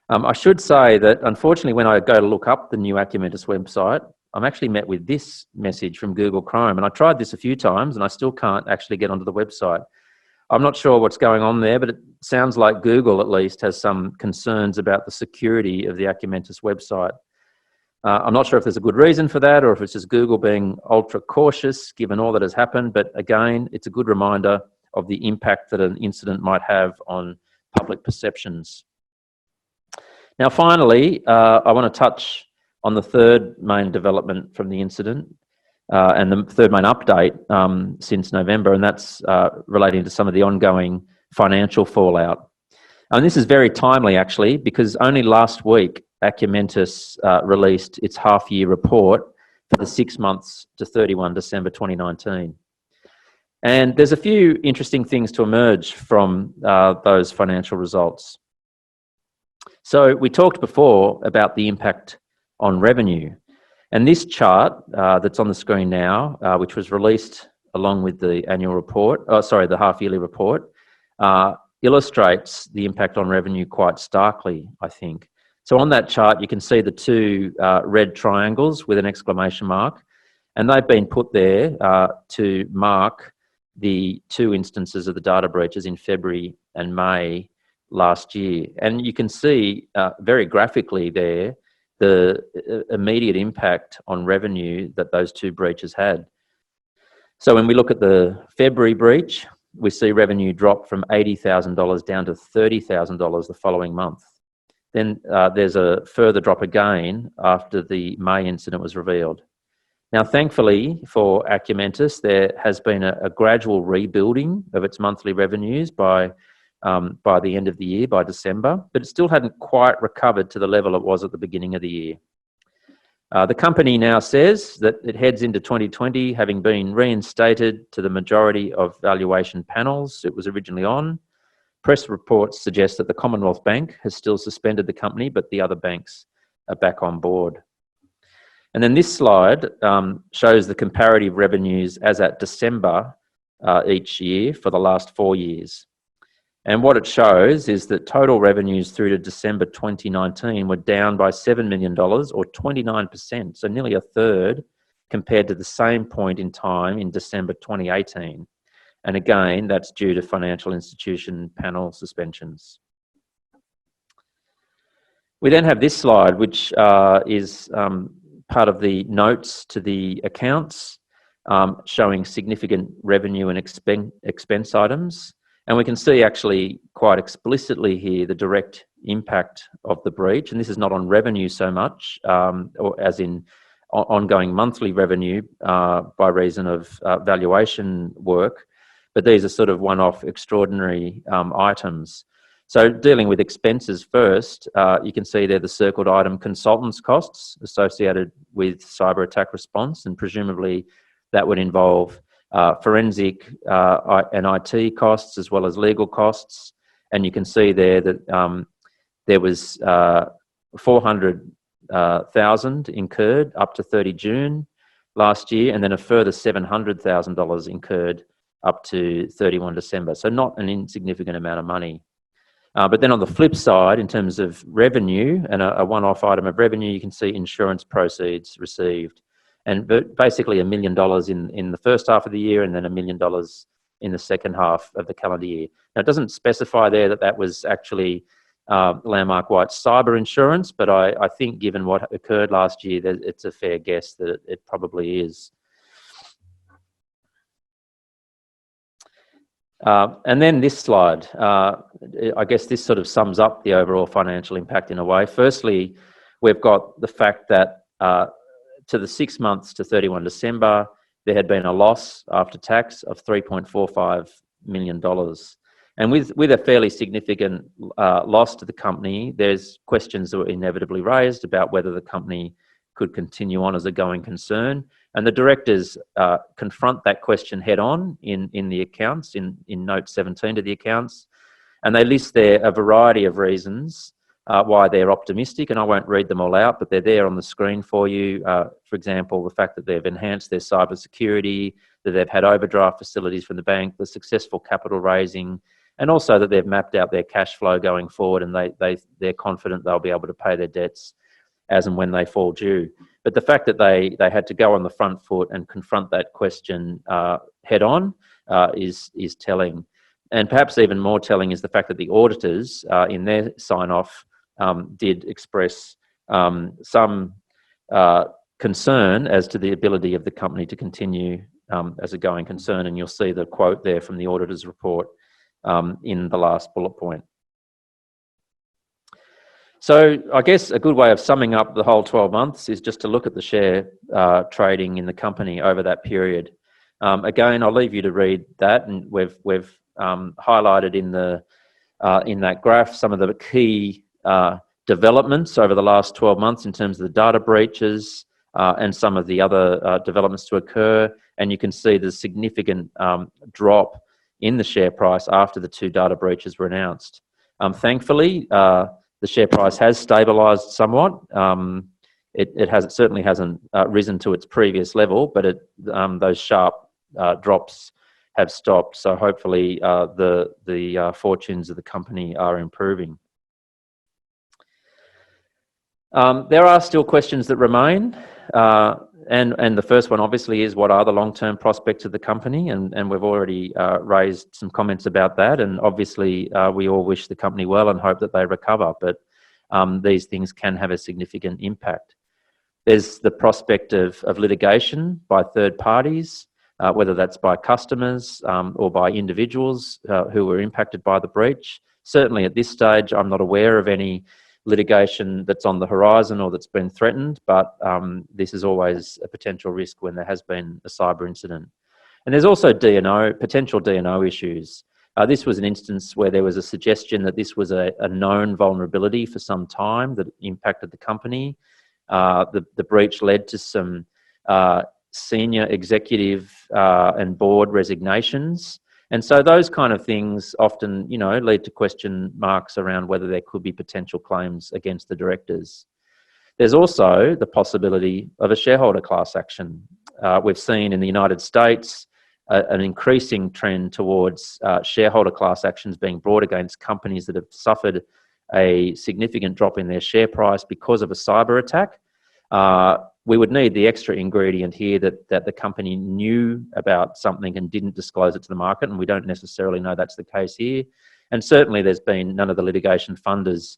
I should say that unfortunately when I go to look up the new Acumentus website, I'm actually met with this message from Google Chrome, and I tried this a few times and I still can't actually get onto the website. I'm not sure what's going on there, but it sounds like Google at least has some concerns about the security of the Acumentus website. I'm not sure if there's a good reason for that or if it's just Google being ultra cautious given all that has happened, but again, it's a good reminder of the impact that an incident might have on public perceptions. Now, finally, I want to touch on the third main development from the incident and the third main update since November, and that's relating to some of the ongoing financial fallout. And this is very timely, actually, because only last week, Acumentus released its half-year report for the 6 months to 31 December 2019. And there's a few interesting things to emerge from those financial results. So we talked before about the impact on revenue. And this chart that's on the screen now, which was released along with the annual report, the half-yearly report, illustrates the impact on revenue quite starkly, I think. So on that chart, you can see the 2 red triangles with an exclamation mark, and they've been put there to mark the 2 instances of the data breaches in February and May last year. And you can see very graphically there the immediate impact on revenue that those 2 breaches had. So when we look at the February breach, we see revenue drop from $80,000 down to $30,000 the following month. Then there's a further drop again after the May incident was revealed. Now, thankfully for Acumentis, there has been a gradual rebuilding of its monthly revenues by the end of the year, by December, but it still hadn't quite recovered to the level it was at the beginning of the year. The company now says that it heads into 2020 having been reinstated to the majority of valuation panels it was originally on. Press reports suggest that the Commonwealth Bank has still suspended the company, but the other banks are back on board. And then this slide shows the comparative revenues as at December each year for the last 4 years. And what it shows is that total revenues through to December 2019 were down by $7 million or 29%, so nearly a third compared to the same point in time in December 2018. And again, that's due to financial institution panel suspensions. We then have this slide, which is part of the notes to the accounts, showing significant revenue and expense items. And we can see actually quite explicitly here the direct impact of the breach. And this is not on revenue so much, or as in ongoing monthly revenue by reason of valuation work, but these are sort of one-off extraordinary items. So dealing with expenses first, you can see there the circled item consultants costs associated with cyber attack response, and presumably that would involve forensic and IT costs as well as legal costs. And you can see there that there was $400,000 incurred up to 30 June last year, and then a further $700,000 incurred up to 31 December. So not an insignificant amount of money. But then on the flip side, in terms of revenue and a one-off item of revenue, you can see insurance proceeds received. And basically $1 million in the first half of the year and then $1 million in the second half of the calendar year. Now, it doesn't specify there that that was actually Landmark White's cyber insurance, but I think given what occurred last year, that it's a fair guess that it probably is. And then this slide, I guess this sort of sums up the overall financial impact in a way. Firstly, we've got the fact that to the 6 months to 31 December, there had been a loss after tax of $3.45 million. And with a fairly significant loss to the company, there's questions that were inevitably raised about whether the company could continue on as a going concern. And the directors confront that question head on in the accounts, in note 17 to the accounts. And they list there a variety of reasons why they're optimistic, and I won't read them all out, but they're there on the screen for you. For example, the fact that they've enhanced their cyber security, that they've had overdraft facilities from the bank, the successful capital raising, and also that they've mapped out their cash flow going forward, and they're confident they'll be able to pay their debts as and when they fall due. But the fact that they had to go on the front foot and confront that question head on is telling. And perhaps even more telling is the fact that the auditors in their sign-off did express some concern as to the ability of the company to continue as a going concern. And you'll see the quote there from the auditor's report in the last bullet point. So I guess a good way of summing up the whole 12 months is just to look at the share trading in the company over that period. Again, I'll leave you to read that, and we've highlighted in that graph some of the key developments over the last 12 months in terms of the data breaches and some of the other developments to occur. And you can see the significant drop in the share price after the 2 data breaches were announced. Thankfully, the share price has stabilised somewhat. It certainly hasn't risen to its previous level, but those sharp drops have stopped. So hopefully the fortunes of the company are improving. There are still questions that remain. And the first one obviously is, what are the long-term prospects of the company? And we've already raised some comments about that. And obviously we all wish the company well and hope that they recover, but these things can have a significant impact. There's the prospect of litigation by third parties. whether that's by customers or by individuals who were impacted by the breach. Certainly at this stage, I'm not aware of any litigation that's on the horizon or that's been threatened, but this is always a potential risk when there has been a cyber incident. And there's also potential D&O issues. This was an instance where there was a suggestion that this was a known vulnerability for some time that impacted the company. The breach led to some senior executive and board resignations. And so those kind of things often, lead to question marks around whether there could be potential claims against the directors. There's also the possibility of a shareholder class action. We've seen in the United States an increasing trend towards shareholder class actions being brought against companies that have suffered a significant drop in their share price because of a cyber attack. We would need the extra ingredient here that the company knew about something and didn't disclose it to the market, and we don't necessarily know that's the case here. And certainly there's been none of the litigation funders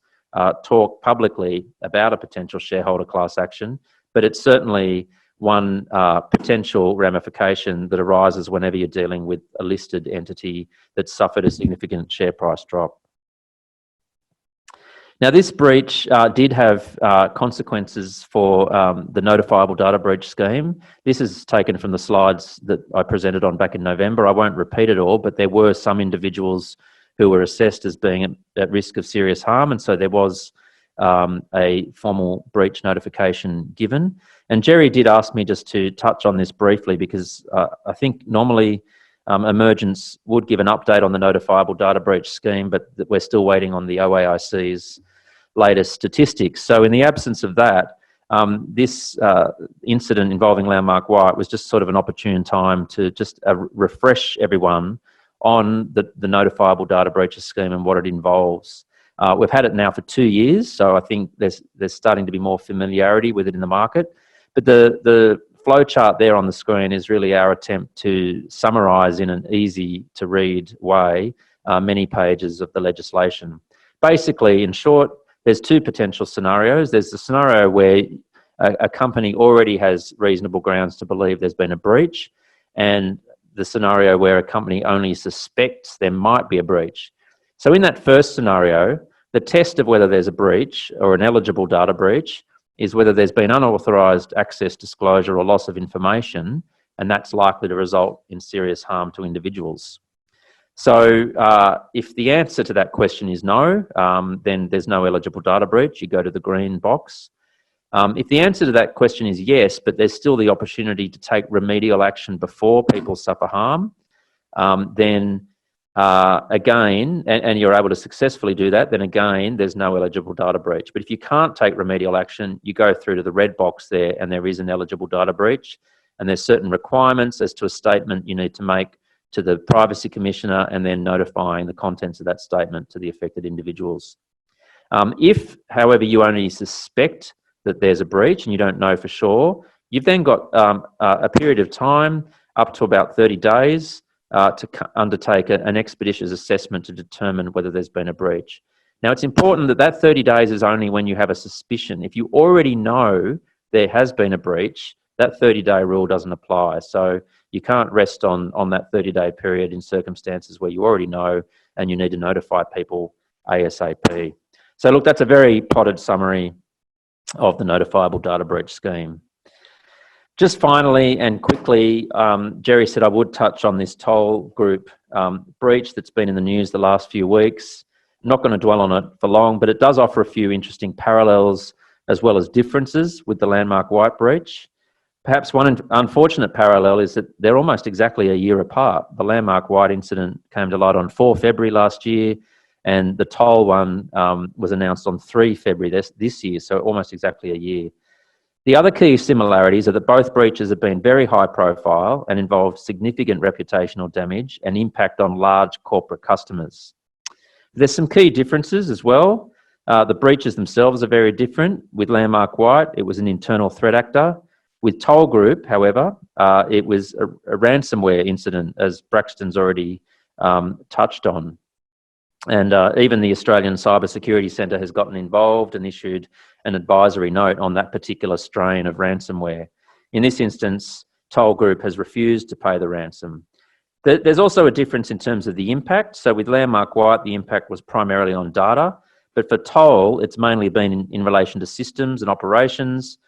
talk publicly about a potential shareholder class action, but it's certainly one potential ramification that arises whenever you're dealing with a listed entity that suffered a significant share price drop. Now, this breach did have consequences for the Notifiable data breach scheme. This is taken from the slides that I presented on back in November. I won't repeat it all, but there were some individuals who were assessed as being at risk of serious harm, and so there was a formal breach notification given. And Jerry did ask me just to touch on this briefly because I think normally Emergence would give an update on the Notifiable data breach scheme, but we're still waiting on the OAIC's latest statistics. So in the absence of that, this incident involving Landmark White was just sort of an opportune time to just refresh everyone on the Notifiable data breaches scheme and what it involves. We've had it now for 2 years, so I think there's starting to be more familiarity with it in the market. But the flow chart there on the screen is really our attempt to summarise in an easy to read way many pages of the legislation. Basically, in short, there's two potential scenarios. There's the scenario where a company already has reasonable grounds to believe there's been a breach, and the scenario where a company only suspects there might be a breach. So in that first scenario, the test of whether there's a breach or an eligible data breach is whether there's been unauthorised access, disclosure or loss of information, and that's likely to result in serious harm to individuals. So if the answer to that question is no, then there's no eligible data breach. You go to the green box. If the answer to that question is yes, but there's still the opportunity to take remedial action before people suffer harm, then again, and you're able to successfully do that, then again, there's no eligible data breach. But if you can't take remedial action, you go through to the red box there and there is an eligible data breach. And there's certain requirements as to a statement you need to make to the Privacy Commissioner and then notifying the contents of that statement to the affected individuals. If, however, you only suspect that there's a breach and you don't know for sure, you've then got a period of time, up to about 30 days, to undertake an expeditious assessment to determine whether there's been a breach. Now, it's important that that 30 days is only when you have a suspicion. If you already know there has been a breach, that 30-day rule doesn't apply. So you can't rest on that 30-day period in circumstances where you already know and you need to notify people ASAP. So look, that's a very potted summary of the Notifiable data breach scheme. Just finally and quickly, Jerry said I would touch on this toll group breach that's been in the news the last few weeks. I'm not going to dwell on it for long, but it does offer a few interesting parallels as well as differences with the Landmark White breach. Perhaps one unfortunate parallel is that they're almost exactly a year apart. The Landmark White incident came to light on 4 February last year, and the toll one was announced on 3 February this year, so almost exactly a year. The other key similarities are that both breaches have been very high profile and involve significant reputational damage and impact on large corporate customers. There's some key differences as well. The breaches themselves are very different. With Landmark White, it was an internal threat actor. With Toll Group, however, it was a ransomware incident, as Braxton's already touched on. And even the Australian Cybersecurity Centre has gotten involved and issued an advisory note on that particular strain of ransomware. In this instance, Toll Group has refused to pay the ransom. There's also a difference in terms of the impact. So with Landmark White, the impact was primarily on data, but for Toll, it's mainly been in relation to systems and operations.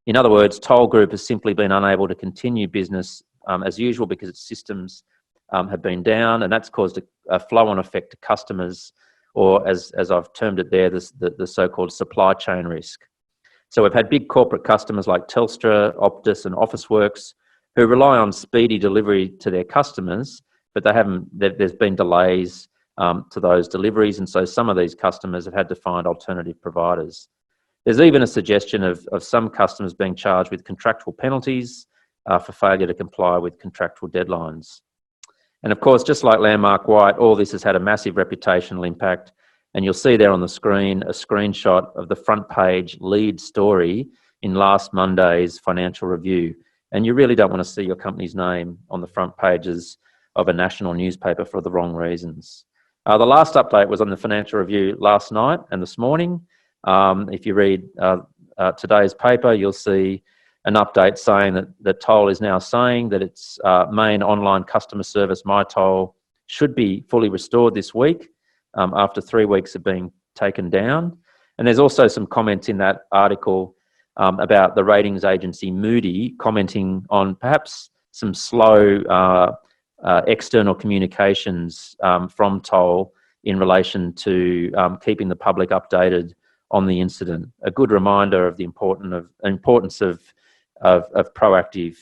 In other words, Toll Group has simply been unable to continue business as usual because its systems have been down, and that's caused a flow-on effect to customers, or as I've termed it there, the so-called supply chain risk. So we've had big corporate customers like Telstra, Optus and Officeworks who rely on speedy delivery to their customers, but there's been delays to those deliveries, and so some of these customers have had to find alternative providers. There's even a suggestion of some customers being charged with contractual penalties for failure to comply with contractual deadlines. And of course, just like Landmark White, all this has had a massive reputational impact. And you'll see there on the screen a screenshot of the front page lead story in last Monday's Financial Review. And you really don't want to see your company's name on the front pages of a national newspaper for the wrong reasons. The last update was on the Financial Review last night and this morning. If you read today's paper, you'll see an update saying that Toll is now saying that its main online customer service, MyToll, should be fully restored this week after 3 weeks of being taken down. And there's also some comments in that article about the ratings agency Moody commenting on perhaps some slow external communications from Toll in relation to keeping the public updated on the incident. A good reminder of the importance of proactive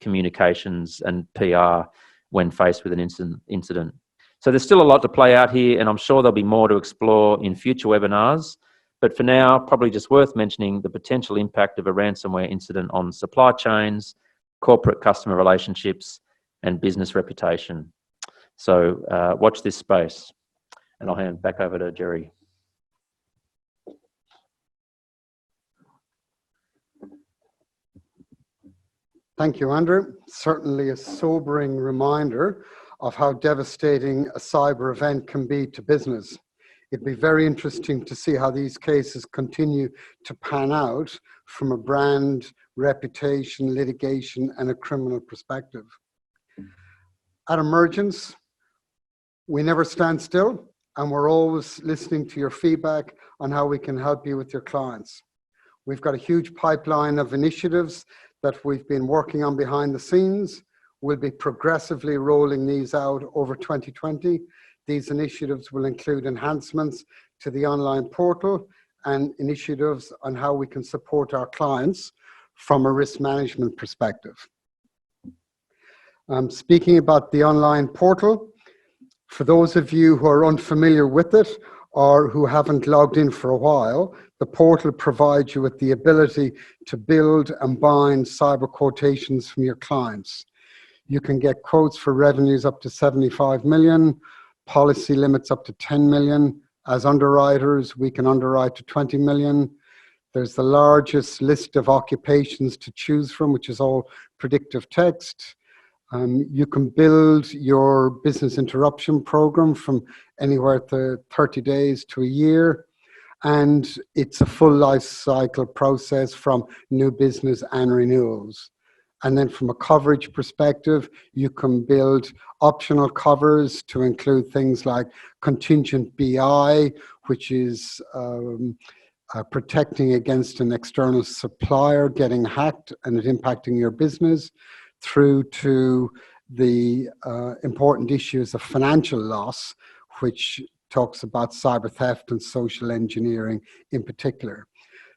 communications and PR when faced with an incident. So there's still a lot to play out here, and I'm sure there'll be more to explore in future webinars. But for now, probably just worth mentioning the potential impact of a ransomware incident on supply chains, corporate customer relationships, and business reputation. So watch this space. And I'll hand back over to Jerry. Thank you, Andrew. Certainly a sobering reminder of how devastating a cyber event can be to business. It'd be very interesting to see how these cases continue to pan out from a brand, reputation, litigation, and a criminal perspective. At Emergence, we never stand still, and we're always listening to your feedback on how we can help you with your clients. We've got a huge pipeline of initiatives that we've been working on behind the scenes. We'll be progressively rolling these out over 2020. These initiatives will include enhancements to the online portal and initiatives on how we can support our clients from a risk management perspective. Speaking about the online portal, for those of you who are unfamiliar with it or who haven't logged in for a while, the portal provides you with the ability to build and bind cyber quotations from your clients. You can get quotes for revenues up to 75 million, policy limits up to 10 million. As underwriters, we can underwrite to 20 million. There's the largest list of occupations to choose from, which is all predictive text. You can build your business interruption program from anywhere to 30 days to a year. And it's a full life cycle process from new business and renewals. And then from a coverage perspective, you can build optional covers to include things like contingent BI, which is protecting against an external supplier getting hacked and it impacting your business, through to the important issues of financial loss, which talks about cyber theft and social engineering in particular.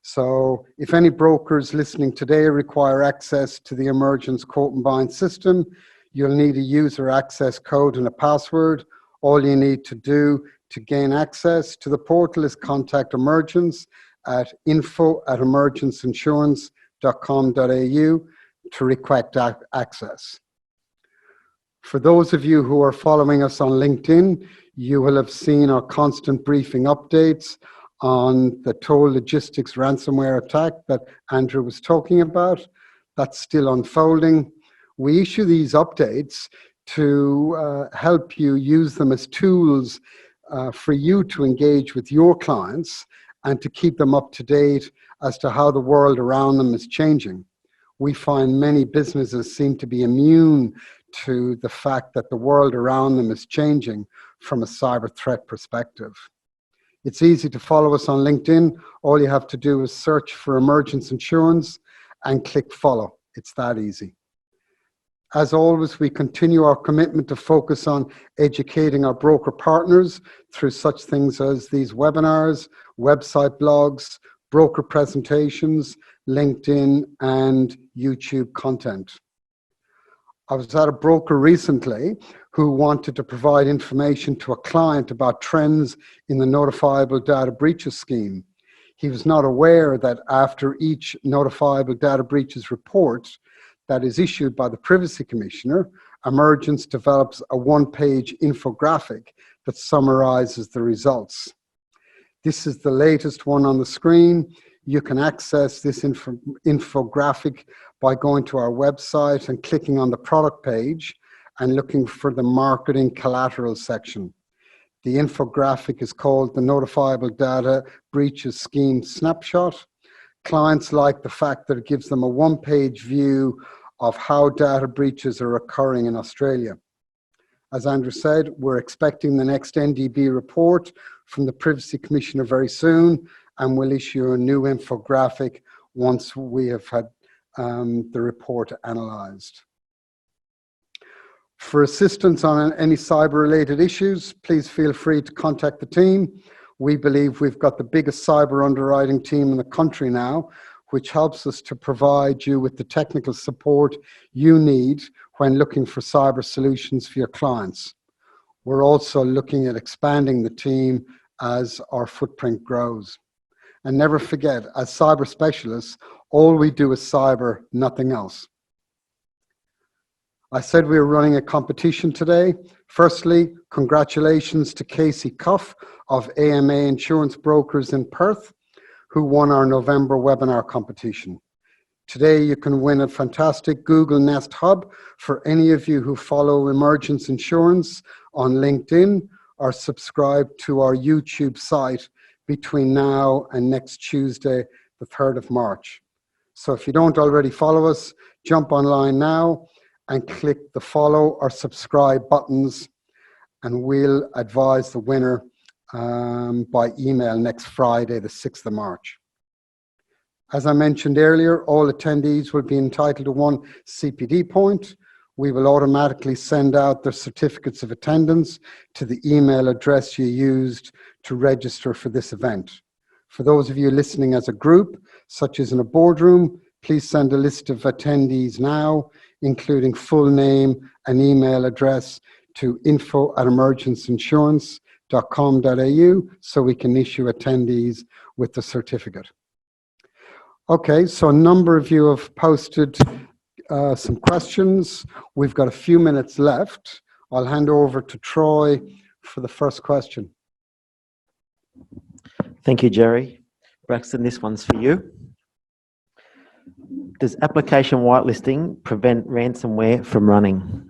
So if any brokers listening today require access to the Emergence quote and bind system, you'll need a user access code and a password. All you need to do to gain access to the portal is contact Emergence at info@emergenceinsurance.com.au to request access. For those of you who are following us on LinkedIn, you will have seen our constant briefing updates on the Toll Logistics ransomware attack that Andrew was talking about. That's still unfolding. We issue these updates to help you use them as tools for you to engage with your clients and to keep them up to date as to how the world around them is changing. we find many businesses seem to be immune to the fact that the world around them is changing from a cyber threat perspective. It's easy to follow us on LinkedIn. All you have to do is search for Emergence Insurance and click follow. It's that easy. As always, we continue our commitment to focus on educating our broker partners through such things as these webinars, website blogs, broker presentations, LinkedIn, and YouTube content. I was at a broker recently who wanted to provide information to a client about trends in the Notifiable data breaches scheme. He was not aware that after each Notifiable data breaches report that is issued by the Privacy Commissioner, Emergence develops a one-page infographic that summarizes the results. This is the latest one on the screen. You can access this infographic by going to our website and clicking on the product page and looking for the marketing collateral section. The infographic is called the Notifiable Data Breaches Scheme Snapshot. Clients like the fact that it gives them a one-page view of how data breaches are occurring in Australia. As Andrew said, we're expecting the next NDB report from the Privacy Commissioner very soon, and we'll issue a new infographic once we have had the report analysed. For assistance on any cyber-related issues, please feel free to contact the team. We believe we've got the biggest cyber underwriting team in the country now, which helps us to provide you with the technical support you need when looking for cyber solutions for your clients. We're also looking at expanding the team as our footprint grows. And never forget, as cyber specialists, all we do is cyber, nothing else. I said we were running a competition today. Firstly, congratulations to Casey Cuff of AMA Insurance Brokers in Perth, who won our November webinar competition. Today, you can win a fantastic Google Nest Hub for any of you who follow Emergence Insurance on LinkedIn or subscribe to our YouTube site between now and next Tuesday, the 3rd of March. So if you don't already follow us, jump online now and click the follow or subscribe buttons, and we'll advise the winner by email next Friday, the 6th of March. As I mentioned earlier, all attendees will be entitled to 1 CPD point. We will automatically send out their certificates of attendance to the email address you used to register for this event. For those of you listening as a group, such as in a boardroom, please send a list of attendees now, including full name and email address to info@emergenceinsurance.com.au so we can issue attendees with the certificate. Okay, so a number of you have posted some questions. We've got a few minutes left. I'll hand over to Troy for the first question. Thank you, Jerry. Braxton, this one's for you. Does application whitelisting prevent ransomware from running?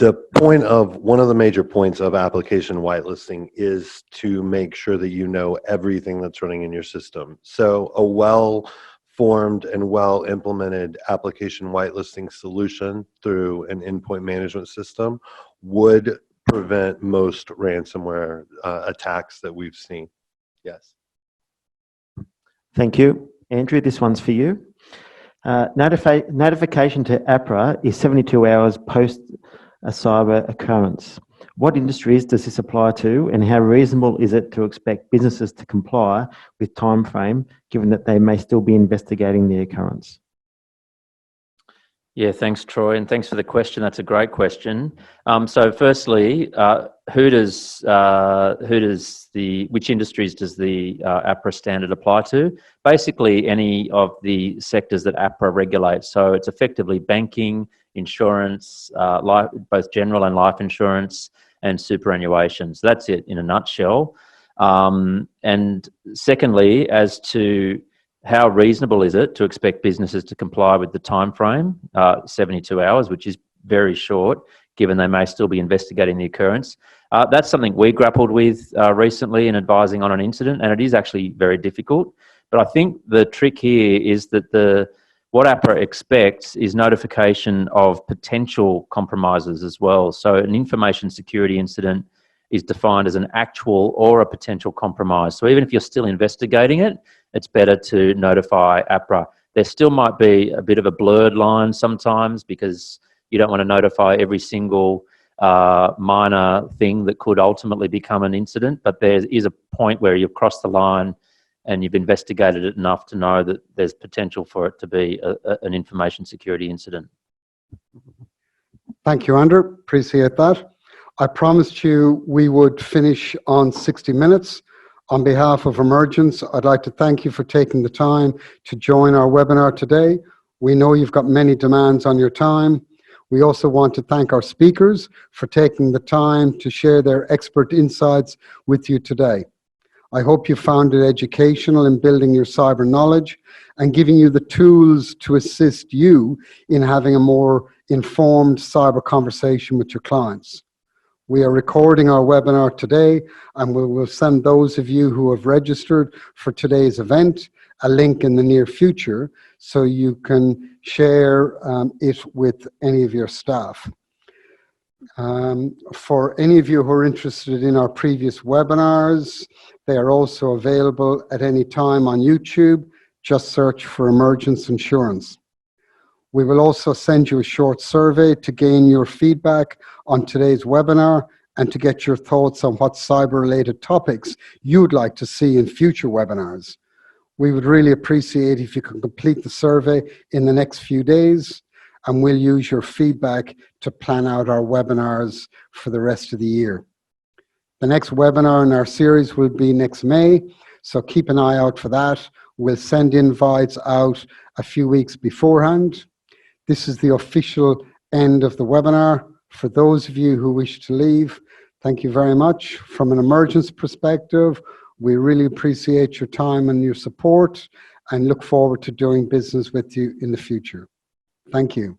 One of the major points of application whitelisting is to make sure that you know everything that's running in your system. So a well-formed and well-implemented application whitelisting solution through an endpoint management system would prevent most ransomware attacks that we've seen. Yes. Thank you. Andrew, this one's for you. Notification to APRA is 72 hours post a cyber occurrence. What industries does this apply to, and how reasonable is it to expect businesses to comply with time frame, given that they may still be investigating the occurrence? Yeah, thanks, Troy, and thanks for the question. That's a great question. So, firstly, which industries does the APRA standard apply to? Basically, any of the sectors that APRA regulates. So, it's effectively banking, insurance, both general and life insurance, and superannuation. So that's it in a nutshell. And secondly, as to how reasonable is it to expect businesses to comply with the time frame, 72 hours, which is very short, given they may still be investigating the occurrence. That's something we grappled with recently in advising on an incident, and it is actually very difficult. But I think the trick here is that what APRA expects is notification of potential compromises as well. So an information security incident is defined as an actual or a potential compromise. So even if you're still investigating it, it's better to notify APRA. There still might be a bit of a blurred line sometimes because you don't want to notify every single minor thing that could ultimately become an incident, but there is a point where you've crossed the line and you've investigated it enough to know that there's potential for it to be an information security incident. Thank you, Andrew. Appreciate that. I promised you we would finish on 60 minutes. On behalf of Emergence, I'd like to thank you for taking the time to join our webinar today. We know you've got many demands on your time. We also want to thank our speakers for taking the time to share their expert insights with you today. I hope you found it educational in building your cyber knowledge and giving you the tools to assist you in having a more informed cyber conversation with your clients. We are recording our webinar today, and we will send those of you who have registered for today's event a link in the near future so you can share it with any of your staff. For any of you who are interested in our previous webinars, they are also available at any time on YouTube. Just search for Emergence Insurance. We will also send you a short survey to gain your feedback on today's webinar and to get your thoughts on what cyber-related topics you'd like to see in future webinars. We would really appreciate if you can complete the survey in the next few days, and we'll use your feedback to plan out our webinars for the rest of the year. The next webinar in our series will be next May, so keep an eye out for that. We'll send invites out a few weeks beforehand. This is the official end of the webinar. For those of you who wish to leave, thank you very much. From an Emergence perspective, we really appreciate your time and your support and look forward to doing business with you in the future. Thank you.